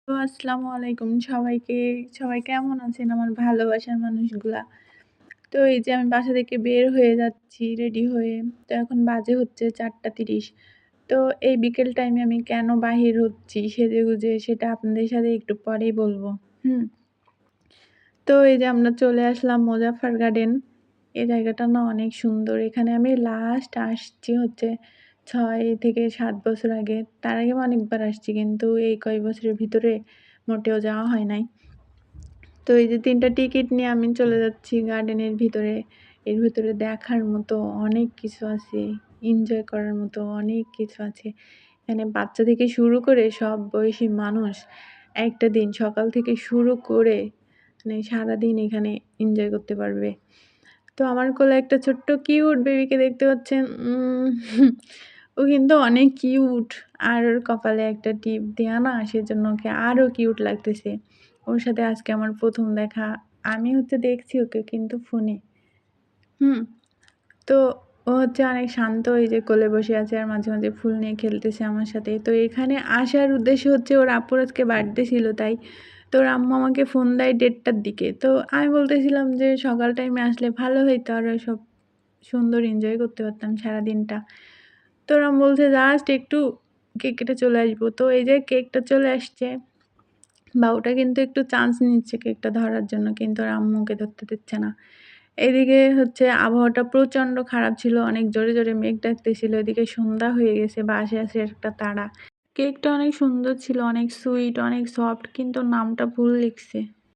তো আসসালামু আলাইকুম সবাইকে। সবাই কেমন আছেন আমার ভালোবাসার মানুষগুলা? তো এই যে আমি বাসা থেকে বের হয়ে যাচ্ছি রেডি হয়ে। তো এখন বাজে হচ্ছে ৪:৩০। তো এই বিকেল টাইমে আমি কেন বাহির হচ্ছি সেজেগুজে সেটা আপনাদের সাথে একটু পরেই বলব। হুম? তো এই যে আমরা চলে আসলাম মোজাফফর গার্ডেন। এই জায়গাটা না অনেক সুন্দর। এখানে আমি লাস্ট আসছি হচ্ছে ৬ থেকে ৭ বছর আগে। তার আগেও অনেকবার আসছি কিন্তু এই কয়েক বছরের ভিতরে মোটেও যাওয়া হয় নাই। তো এই যে ৩ টা টিকিট নিয়ে আমি চলে যাচ্ছি গার্ডেনের ভিতরে। এর ভিতরে দেখার মতো অনেক কিছু আছে, এনজয় করার মতো অনেক কিছু আছে। এখানে বাচ্চা থেকে শুরু করে সব বয়সী মানুষ একটা দিন সকাল থেকে শুরু করে মানে সারাদিন এখানে এনজয় করতে পারবে। তো আমার কোলে একটা ছোট্ট কিউট বেবিকে দেখতে পাচ্ছেন। ও কিন্তু অনেক কিউট। আর ওর কপালে একটা টিপ দেয়া না সেজন্য ওকে আরও কিউট লাগতেছে। ওর সাথে আজকে আমার ১ম দেখা। আমি হচ্ছে দেখছি ওকে কিন্তু ফোনে। হুম? তো ও হচ্ছে অনেক শান্ত এই যে কোলে বসে আছে আর মাঝে, মাঝে ফুল নিয়ে খেলতেছে আমার সাথে। তো এখানে আসার উদ্দেশ্য হচ্ছে ওর আপুর আজকে বার্থডে ছিল তাই। তো ওর আম্মু আমাকে ফোন দেয় ১:৩০ টার দিকে। তো আমি বলতেছিলাম যে সকাল টাইমে আসলে ভালো হইতো আরো সব সুন্দর এনজয় করতে পারতাম সারাদিনটা। তো ওর আম্মু বলছে জাস্ট একটু কেক কেটে চলে আসবো। তো এই যে কেকটা চলে আসছে। বাবুটা কিন্তু একটু চান্স নিচ্ছে কেকটা ধরার জন্য কিন্তু ওর আম্মু ওকে ধরতে দিচ্ছে না। এদিকে হচ্ছে আবহাওয়াটা প্রচণ্ড খারাপ ছিল। অনেক জোরে, জোরে মেঘ ডাকতেছিল। এদিকে সন্ধ্যা হয়ে গেছে। বাসে আছে একটা তারা। কেকটা অনেক সুন্দর ছিল, অনেক সুইট, অনেক সফট কিন্তু নামটা ভুল লিখছে।